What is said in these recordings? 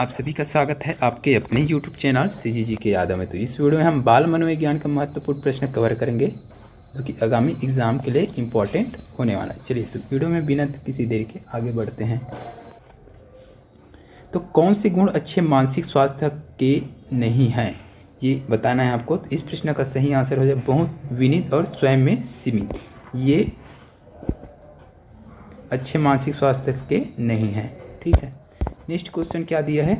आप सभी का स्वागत है आपके अपने YouTube चैनल CGG के यादों में। तो इस वीडियो में हम बाल मनोविज्ञान का महत्वपूर्ण प्रश्न कवर करेंगे जो कि आगामी एग्जाम के लिए इम्पोर्टेंट होने वाला है। चलिए तो वीडियो में बिना किसी देरी के आगे बढ़ते हैं। तो कौन से गुण अच्छे मानसिक स्वास्थ्य के नहीं हैं, ये बताना है आपको। तो इस प्रश्न का सही आंसर हो जाए बहुत विनीत और स्वयं में सीमित। ये अच्छे मानसिक स्वास्थ्य के नहीं हैं, ठीक है। नेक्स्ट क्वेश्चन क्या दिया है,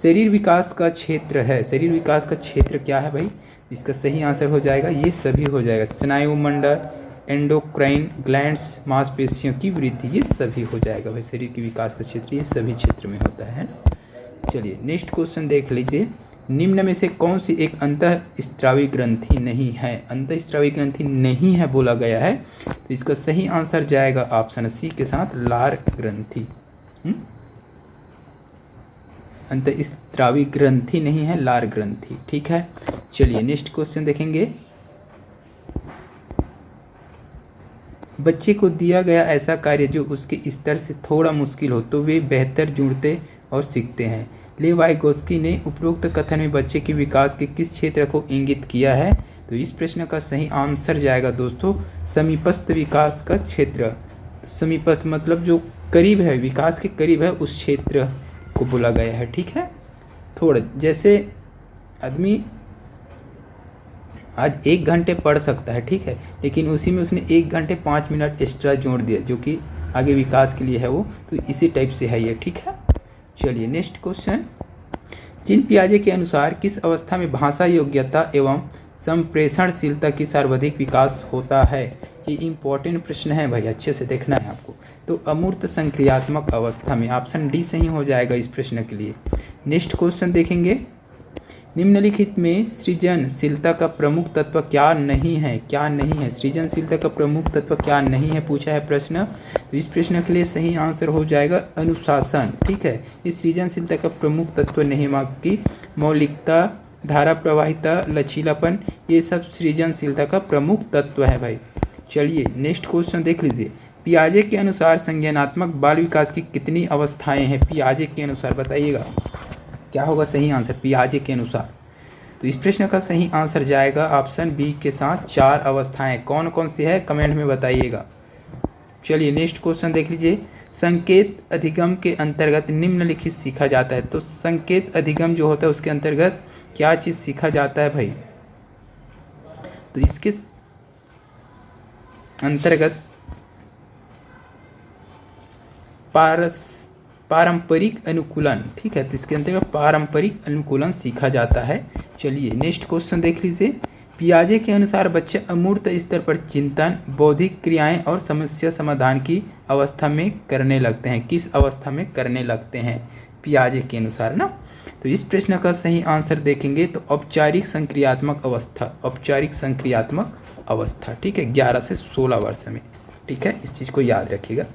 शरीर विकास का क्षेत्र है। शरीर विकास का क्षेत्र क्या है भाई, इसका सही आंसर हो जाएगा ये सभी हो जाएगा। स्नायुमंडल, एंडोक्राइन ग्लैंड्स, मांसपेशियों की वृद्धि, ये सभी हो जाएगा भाई। शरीर के विकास का क्षेत्र ये सभी क्षेत्र में होता है ना। चलिए नेक्स्ट क्वेश्चन देख लीजिए, निम्न में से कौन सी एक अंतःस्रावी ग्रंथि नहीं है। अंतःस्रावी ग्रंथि नहीं है बोला गया है, तो इसका सही आंसर जाएगा ऑप्शन सी के साथ, लार ग्रंथि। अंतःस्रावी ग्रंथि नहीं है, लार ग्रंथि, ठीक है। चलिए नेक्स्ट क्वेश्चन देखेंगे, बच्चे को दिया गया ऐसा कार्य जो उसके स्तर से थोड़ा मुश्किल हो तो वे बेहतर जुड़ते और सीखते हैं। लेवाइगोस्की ने उपरोक्त कथन में बच्चे के विकास के किस क्षेत्र को इंगित किया है। तो इस प्रश्न का सही आंसर जाएगा दोस्तों समीपस्थ विकास का क्षेत्र। समीपस्थ मतलब जो करीब है, विकास के करीब है, उस क्षेत्र को बोला गया है, ठीक है। थोड़ा जैसे आदमी आज 1 घंटे पढ़ सकता है, ठीक है, लेकिन उसी में उसने 1 घंटे 5 मिनट एक्स्ट्रा जोड़ दिया जो कि आगे विकास के लिए है वो, तो इसी टाइप से है ये, ठीक है। चलिए नेक्स्ट क्वेश्चन, जीन पियाजे के अनुसार किस अवस्था में भाषा योग्यता एवं संप्रेषणशीलता की सर्वाधिक विकास होता है। ये इम्पोर्टेंट प्रश्न है भाई, अच्छे से देखना है आपको। तो अमूर्त संक्रियात्मक अवस्था में, ऑप्शन डी सही हो जाएगा इस प्रश्न के लिए। नेक्स्ट क्वेश्चन देखेंगे, निम्नलिखित में सृजनशीलता का प्रमुख तत्व क्या नहीं है। क्या नहीं है, सृजनशीलता का प्रमुख तत्व क्या नहीं है पूछा है प्रश्न। तो इस प्रश्न के लिए सही आंसर हो जाएगा अनुशासन, ठीक है। इस सृजनशीलता का प्रमुख तत्व नहीं, की मौलिकता, धारा प्रवाहिता, लचीलापन, ये सब सृजनशीलता का प्रमुख तत्व है भाई। चलिए नेक्स्ट क्वेश्चन देख लीजिए, पियाजे के अनुसार संज्ञानात्मक बाल विकास की कितनी अवस्थाएं हैं। पियाजे के अनुसार बताइएगा क्या होगा सही आंसर पियाजे के अनुसार। तो इस प्रश्न का सही आंसर जाएगा ऑप्शन बी के साथ, 4 अवस्थाएं। कौन कौन सी है कमेंट में बताइएगा। चलिए नेक्स्ट क्वेश्चन देख लीजिए, संकेत अधिगम के अंतर्गत निम्नलिखित सीखा जाता है। तो संकेत अधिगम जो होता है उसके अंतर्गत क्या चीज़ सीखा जाता है भाई। तो इसके अंतर्गत पारंपरिक अनुकूलन, ठीक है। तो इसके अंतर्गत पारंपरिक अनुकूलन सीखा जाता है। चलिए नेक्स्ट क्वेश्चन देख लीजिए, पियाजे के अनुसार बच्चे अमूर्त स्तर पर चिंतन, बौद्धिक क्रियाएं और समस्या समाधान की अवस्था में करने लगते हैं। किस अवस्था में करने लगते हैं पियाजे के अनुसार ना। तो इस प्रश्न का सही आंसर देखेंगे तो औपचारिक संक्रियात्मक अवस्था, औपचारिक संक्रियात्मक अवस्था, ठीक है, 11 से 16 वर्ष में, ठीक है। इस चीज़ को याद रखिएगा।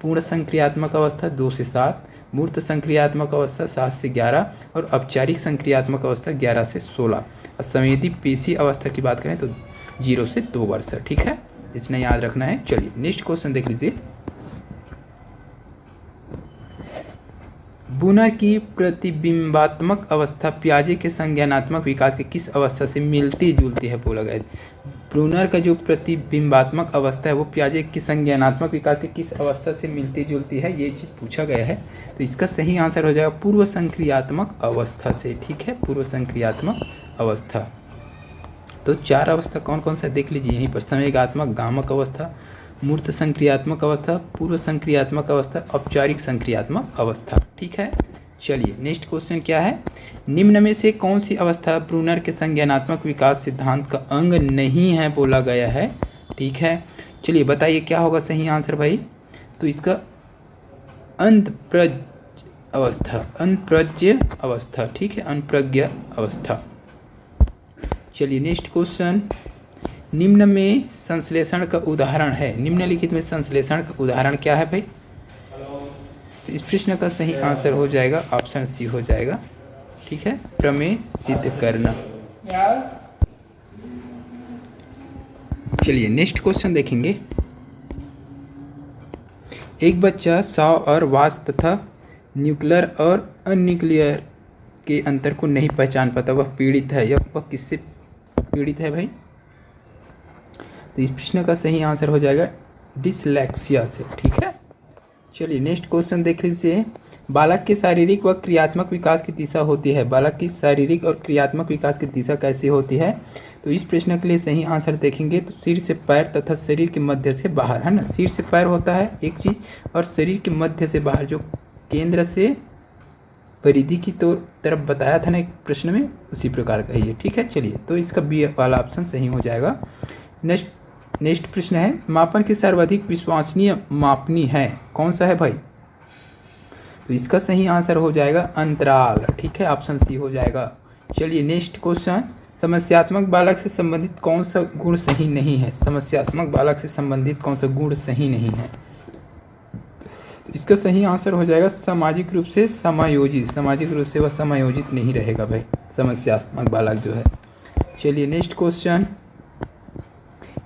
पूर्ण संक्रियात्मक अवस्था 2 से 7, मूर्त संक्रियात्मक अवस्था 7 से 11 और औपचारिक संक्रियात्मक अवस्था 11 से 16। और संवेदी पेशी अवस्था की बात करें तो 0 से 2 वर्ष, ठीक है, इतना याद रखना है। चलिए नेक्स्ट क्वेश्चन देख लीजिए, ब्रूनर की प्रतिबिंबात्मक अवस्था पियाजे के संज्ञानात्मक विकास के किस अवस्था से मिलती जुलती है बोला गया है। ब्रूनर का जो प्रतिबिंबात्मक अवस्था है वो पियाजे की संज्ञानात्मक विकास के किस अवस्था से मिलती जुलती है, ये चीज़ पूछा गया है। तो इसका सही आंसर हो जाएगा पूर्व संक्रियात्मक अवस्था से, ठीक है, पूर्व संक्रियात्मक अवस्था। तो 4 अवस्था कौन कौन सा देख लीजिए यहीं पर, संवेगात्मक गामक अवस्था, मूर्त संक्रियात्मक अवस्था, पूर्व संक्रियात्मक अवस्था, औपचारिक संक्रियात्मक अवस्था, ठीक है। चलिए नेक्स्ट क्वेश्चन क्या है, निम्न में से कौन सी अवस्था ब्रूनर के संज्ञानात्मक विकास सिद्धांत का अंग नहीं है बोला गया है, ठीक है। चलिए बताइए क्या होगा सही आंसर भाई। तो इसका अनप्रज्ञ अवस्था, अनप्रज्ञ अवस्था, ठीक है, अनप्रज्ञ अवस्था। चलिए नेक्स्ट क्वेश्चन, निम्न में संश्लेषण का उदाहरण है। निम्नलिखित में संश्लेषण का उदाहरण क्या है भाई। तो इस प्रश्न का सही आंसर हो जाएगा ऑप्शन सी हो जाएगा, ठीक है, प्रमेय सिद्ध करना। चलिए नेक्स्ट क्वेश्चन देखेंगे, एक बच्चा सौ और वास तथा न्यूक्लियर और अनन्यूक्लियर के अंतर को नहीं पहचान पाता, वह पीड़ित है। वह किससे पीड़ित है भाई? तो इस प्रश्न का सही आंसर हो जाएगा डिसलेक्सिया से। ठीक है, चलिए नेक्स्ट क्वेश्चन देख लीजिए। बालक के शारीरिक व क्रियात्मक विकास की दिशा होती है। बालक की शारीरिक और क्रियात्मक विकास की दिशा कैसी होती है? तो इस प्रश्न के लिए सही आंसर देखेंगे तो सिर से पैर तथा शरीर के मध्य से बाहर, है ना। सिर से पैर होता है एक चीज़, और शरीर के मध्य से बाहर, जो केंद्र से परिधि की तरफ बताया था ना एक प्रश्न में, उसी प्रकार का ही है। ठीक है, चलिए तो इसका बी वाला ऑप्शन सही हो जाएगा। नेक्स्ट प्रश्न है, मापन की सर्वाधिक विश्वसनीय मापनी है, कौन सा है भाई? तो इसका सही आंसर हो जाएगा अंतराल। ठीक है, ऑप्शन सी हो जाएगा। चलिए नेक्स्ट क्वेश्चन, समस्यात्मक बालक से संबंधित कौन सा गुण सही नहीं है? समस्यात्मक बालक से संबंधित कौन सा गुण सही नहीं है? तो इसका सही आंसर हो जाएगा सामाजिक रूप से समायोजित। सामाजिक रूप से वह समायोजित नहीं रहेगा भाई, समस्यात्मक बालक जो है। चलिए नेक्स्ट क्वेश्चन,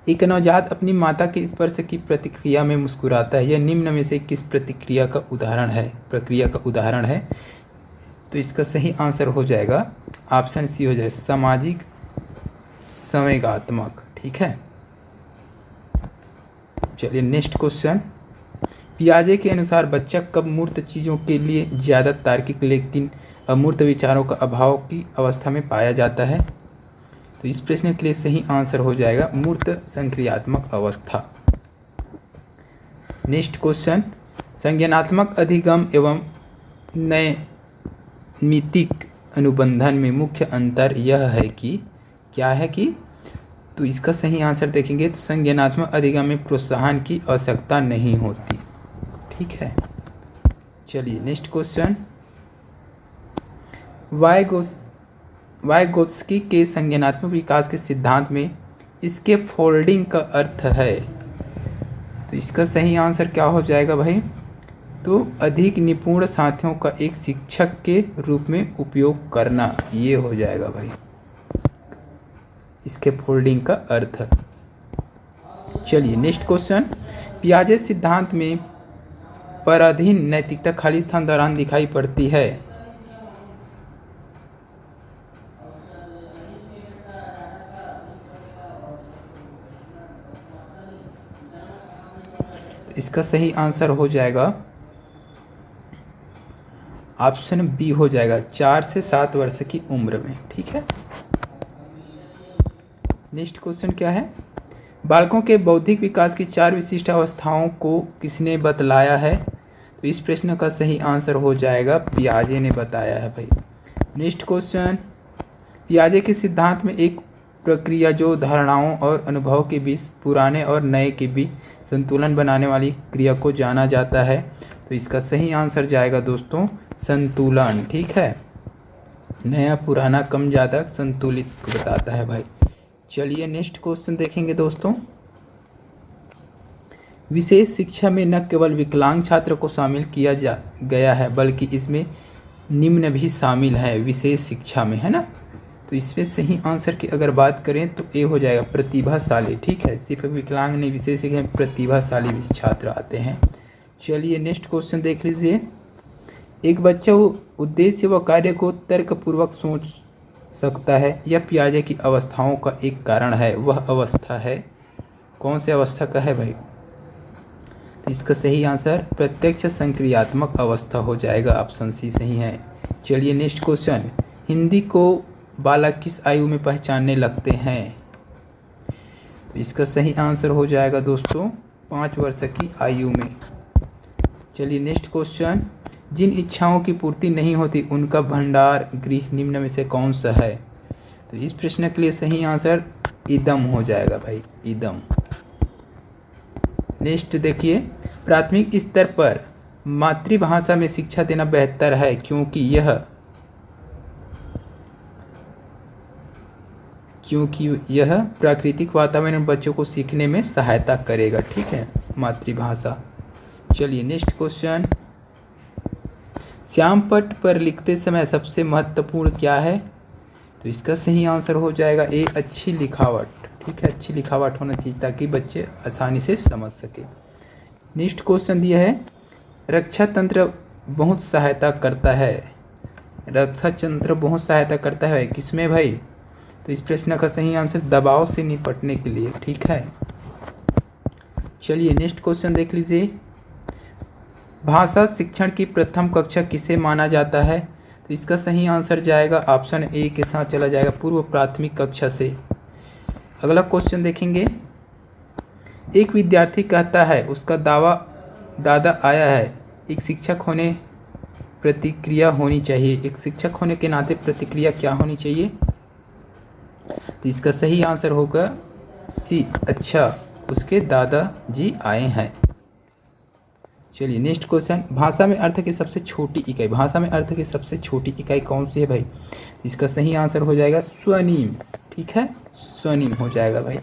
एक नवजात अपनी माता के स्पर्श की प्रतिक्रिया में मुस्कुराता है, यह निम्न में से किस प्रक्रिया का उदाहरण है? तो इसका सही आंसर हो जाएगा ऑप्शन सी हो जाए, सामाजिक संवेगात्मक। ठीक है, चलिए नेक्स्ट क्वेश्चन, पियाजे के अनुसार बच्चा कब मूर्त चीज़ों के लिए ज़्यादा तार्किक लेकिन अमूर्त विचारों का अभाव की अवस्था में पाया जाता है? तो इस प्रश्न के लिए सही आंसर हो जाएगा मूर्त संक्रियात्मक अवस्था। नेक्स्ट क्वेश्चन, संज्ञानात्मक अधिगम एवं नैमित्तिक अनुबंधन में मुख्य अंतर यह है कि क्या है कि? तो इसका सही आंसर देखेंगे तो संज्ञानात्मक अधिगम में प्रोत्साहन की आवश्यकता नहीं होती। ठीक है, चलिए नेक्स्ट क्वेश्चन, वाइगोत्स्की के संज्ञानात्मक विकास के सिद्धांत में इसके फोल्डिंग का अर्थ है। तो इसका सही आंसर क्या हो जाएगा भाई? तो अधिक निपुण साथियों का एक शिक्षक के रूप में उपयोग करना, ये हो जाएगा भाई इसके फोल्डिंग का अर्थ। चलिए नेक्स्ट क्वेश्चन, पियाजे सिद्धांत में पराधीन नैतिकता खाली स्थान दौरान दिखाई पड़ती है। इसका सही आंसर हो जाएगा ऑप्शन बी हो जाएगा, 4 से 7 वर्ष की उम्र में। ठीक है, नेक्स्ट क्वेश्चन क्या है, बालकों के बौद्धिक विकास की 4 विशिष्ट अवस्थाओं को किसने बतलाया है? तो इस प्रश्न का सही आंसर हो जाएगा पियाजे ने बताया है भाई। नेक्स्ट क्वेश्चन, पियाजे के सिद्धांत में एक प्रक्रिया जो धारणाओं और अनुभव के बीच, पुराने और नए के बीच संतुलन बनाने वाली क्रिया को जाना जाता है। तो इसका सही आंसर जाएगा दोस्तों संतुलन। ठीक है, नया पुराना कम ज़्यादा संतुलित को बताता है भाई। चलिए नेक्स्ट क्वेश्चन देखेंगे दोस्तों, विशेष शिक्षा में न केवल विकलांग छात्र को शामिल किया गया है बल्कि इसमें निम्न भी शामिल है विशेष शिक्षा में, है ना। तो इसमें सही आंसर की अगर बात करें तो ए हो जाएगा प्रतिभाशाली। ठीक है, सिर्फ विकलांग नहीं, विशेष शिक्षा में प्रतिभाशाली भी छात्र आते हैं। चलिए नेक्स्ट क्वेश्चन देख लीजिए, एक बच्चा उद्देश्य व कार्य को तर्कपूर्वक सोच सकता है, यह पियाजे की अवस्थाओं का एक कारण है। वह अवस्था है, कौन सी अवस्था का है भाई? तो इसका सही आंसर प्रत्यक्ष संक्रियात्मक अवस्था हो जाएगा, ऑप्शन सी सही है। चलिए नेक्स्ट क्वेश्चन, हिंदी को बालक किस आयु में पहचानने लगते हैं? तो इसका सही आंसर हो जाएगा दोस्तों 5 वर्ष की आयु में। चलिए नेक्स्ट क्वेश्चन, जिन इच्छाओं की पूर्ति नहीं होती उनका भंडार गृह निम्न में से कौन सा है? तो इस प्रश्न के लिए सही आंसर इदम हो जाएगा भाई, इदम। नेक्स्ट देखिए, प्राथमिक स्तर पर मातृभाषा में शिक्षा देना बेहतर है क्योंकि यह प्राकृतिक वातावरण में बच्चों को सीखने में सहायता करेगा। ठीक है, मातृभाषा। चलिए नेक्स्ट क्वेश्चन, श्यामपट्ट पर लिखते समय सबसे महत्वपूर्ण क्या है? तो इसका सही आंसर हो जाएगा ए अच्छी लिखावट। ठीक है, अच्छी लिखावट होना चाहिए ताकि बच्चे आसानी से समझ सके। नेक्स्ट क्वेश्चन दिया है, रक्षा तंत्र बहुत सहायता करता है। रक्षातंत्र बहुत सहायता करता है किसमें भाई? तो इस प्रश्न का सही आंसर दबाव से निपटने के लिए, ठीक है। चलिए नेक्स्ट क्वेश्चन देख लीजिए। भाषा शिक्षण की प्रथम कक्षा किसे माना जाता है? तो इसका सही आंसर जाएगा ऑप्शन ए के साथ चला जाएगा, पूर्व प्राथमिक कक्षा से। अगला क्वेश्चन देखेंगे। एक विद्यार्थी कहता है उसका दादा आया है। एक शिक्षक होने प्रतिक्रिया होनी चाहिए। एक शिक्षक होने के नाते प्रतिक्रिया क्या होनी चाहिए? तो इसका सही आंसर होगा सी, अच्छा उसके दादाजी आए हैं। चलिए नेक्स्ट क्वेश्चन। भाषा में अर्थ की सबसे छोटी इकाई, भाषा में अर्थ की सबसे छोटी इकाई कौन सी है भाई? इसका सही आंसर हो जाएगा स्वनिम, ठीक है, स्वनिम हो जाएगा भाई।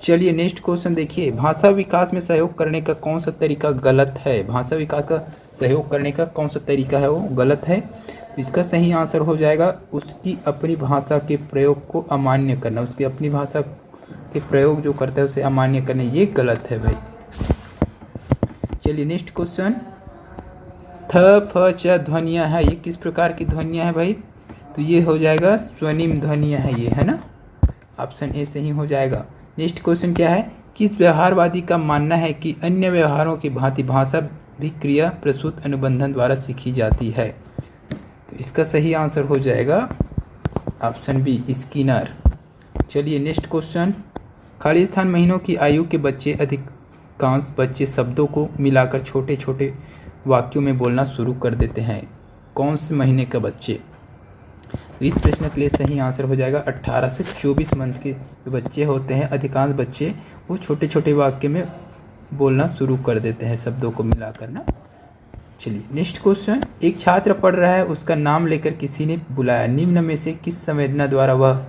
चलिए नेक्स्ट क्वेश्चन देखिए। भाषा विकास में सहयोग करने का कौन सा तरीका गलत है? भाषा विकास का सहयोग करने का कौन सा तरीका है वो गलत है? तो इसका सही आंसर हो जाएगा उसकी अपनी भाषा के प्रयोग को अमान्य करना। उसकी अपनी भाषा के प्रयोग जो करता है उसे अमान्य करना, ये गलत है भाई। चलिए नेक्स्ट क्वेश्चन। थ फ च ध्वनियाँ है, ये किस प्रकार की ध्वनियाँ है भाई? तो ये हो जाएगा स्वनिम ध्वनियाँ है ये, है ना, ऑप्शन ए सही हो जाएगा। नेक्स्ट क्वेश्चन क्या है? किस व्यवहारवादी का मानना है कि अन्य व्यवहारों की भांति भाषा भी क्रिया प्रसूत अनुबंधन द्वारा सीखी जाती है? तो इसका सही आंसर हो जाएगा ऑप्शन बी, स्किनर। चलिए नेक्स्ट क्वेश्चन। खाली स्थान महीनों की आयु के बच्चे, अधिकांश बच्चे शब्दों को मिलाकर छोटे छोटे वाक्यों में बोलना शुरू कर देते हैं। कौन से महीने के बच्चे? तो इस प्रश्न के लिए सही आंसर हो जाएगा 18 से 24 मंथ के जो बच्चे होते हैं, अधिकांश बच्चे वो छोटे छोटे वाक्य में बोलना शुरू कर देते हैं शब्दों को मिलाकर ना। चलिए नेक्स्ट क्वेश्चन। एक छात्र पढ़ रहा है, उसका नाम लेकर किसी ने बुलाया। निम्न में से किस संवेदना द्वारा वह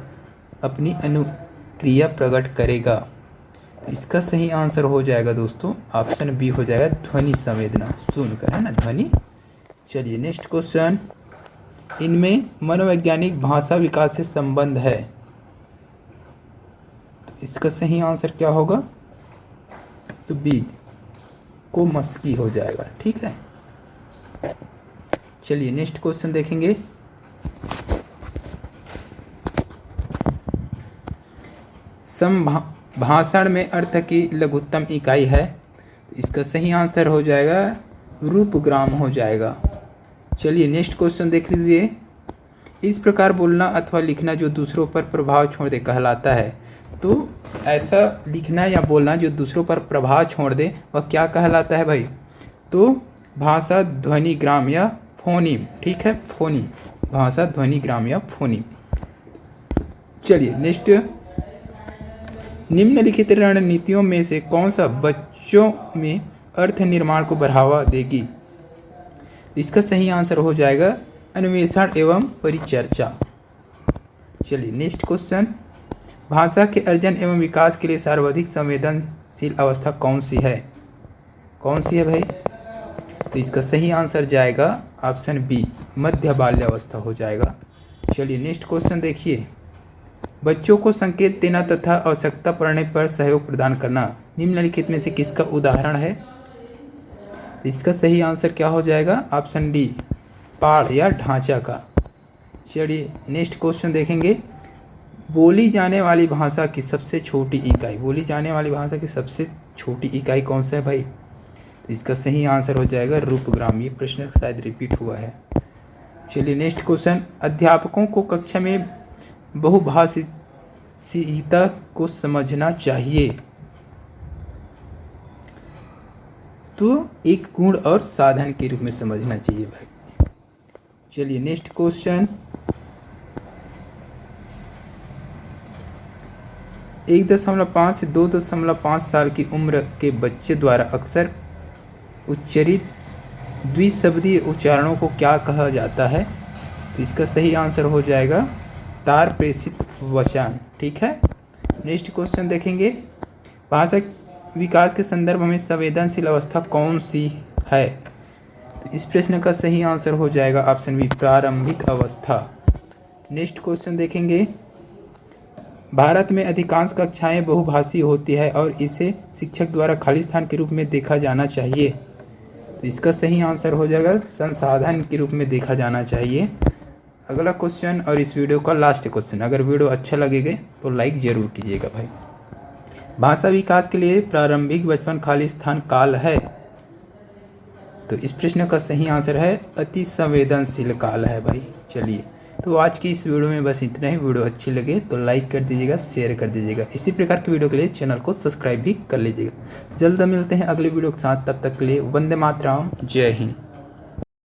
अपनी अनुक्रिया प्रकट करेगा? तो इसका सही आंसर हो जाएगा दोस्तों ऑप्शन बी हो जाएगा, ध्वनि संवेदना, सुनकर, है ना, ध्वनि। चलिए नेक्स्ट क्वेश्चन। इनमें मनोवैज्ञानिक भाषा विकास से संबंध है। तो इसका सही आंसर क्या होगा? तो बी को मस्की हो जाएगा, ठीक है। चलिए नेक्स्ट क्वेश्चन देखेंगे। भाषण में अर्थ की लघुत्तम इकाई है। तो इसका सही आंसर हो जाएगा रूपग्राम हो जाएगा। चलिए नेक्स्ट क्वेश्चन देख लीजिए। इस प्रकार बोलना अथवा लिखना जो दूसरों पर प्रभाव छोड़ दे कहलाता है। तो ऐसा लिखना या बोलना जो दूसरों पर प्रभाव छोड़ दे वह क्या कहलाता है भाई? तो भाषा ध्वनिग्राम या फोनीम, ठीक है, फोनीम, भाषा ध्वनिग्राम या फोनीम। चलिए नेक्स्ट। निम्नलिखित रणनीतियों में से कौन सा बच्चों में अर्थ निर्माण को बढ़ावा देगी? इसका सही आंसर हो जाएगा अन्वेषण एवं परिचर्चा। चलिए नेक्स्ट क्वेश्चन। भाषा के अर्जन एवं विकास के लिए सर्वाधिक संवेदनशील अवस्था कौन सी है? कौन सी है भाई? तो इसका सही आंसर जाएगा ऑप्शन बी, मध्य बाल्यावस्था हो जाएगा। चलिए नेक्स्ट क्वेश्चन देखिए। बच्चों को संकेत देना तथा आवश्यकता पड़ने पर सहयोग प्रदान करना निम्नलिखित में से किसका उदाहरण है? तो इसका सही आंसर क्या हो जाएगा? ऑप्शन डी, पाठ या ढांचा का। चलिए नेक्स्ट क्वेश्चन देखेंगे। बोली जाने वाली भाषा की सबसे छोटी इकाई, बोली जाने वाली भाषा की सबसे छोटी इकाई कौन सा है भाई? तो इसका सही आंसर हो जाएगा रूपग्राम। ये प्रश्न शायद रिपीट हुआ है। चलिए नेक्स्ट क्वेश्चन। अध्यापकों को कक्षा में बहुभाषीयता को समझना चाहिए। तो एक गुण और साधन के रूप में समझना चाहिए भाई। चलिए नेक्स्ट क्वेश्चन। 1.5 से 2.5 साल की उम्र के बच्चे द्वारा अक्सर उच्चरित द्विशब्दीय उच्चारणों को क्या कहा जाता है? तो इसका सही आंसर हो जाएगा तार प्रेषित वचन, ठीक है। नेक्स्ट क्वेश्चन देखेंगे। भाषा विकास के संदर्भ में संवेदनशील अवस्था कौन सी है? तो इस प्रश्न का सही आंसर हो जाएगा ऑप्शन बी, प्रारंभिक अवस्था। नेक्स्ट क्वेश्चन देखेंगे। भारत में अधिकांश कक्षाएं बहुभाषीय होती है और इसे शिक्षक द्वारा खाली स्थान के रूप में देखा जाना चाहिए। तो इसका सही आंसर हो जाएगा संसाधन के रूप में देखा जाना चाहिए। अगला क्वेश्चन और इस वीडियो का लास्ट क्वेश्चन, अगर वीडियो अच्छा लगेगा तो लाइक ज़रूर कीजिएगा भाई। भाषा विकास के लिए प्रारंभिक बचपन खाली स्थान काल है। तो इस प्रश्न का सही आंसर है अति संवेदनशील काल है भाई। चलिए, तो आज की इस वीडियो में बस इतना ही। वीडियो अच्छी लगे तो लाइक कर दीजिएगा, शेयर कर दीजिएगा। इसी प्रकार की वीडियो के लिए चैनल को सब्सक्राइब भी कर लीजिएगा। जल्द मिलते हैं अगले वीडियो के साथ, तब तक के लिए वंदे मातरम, जय हिंद।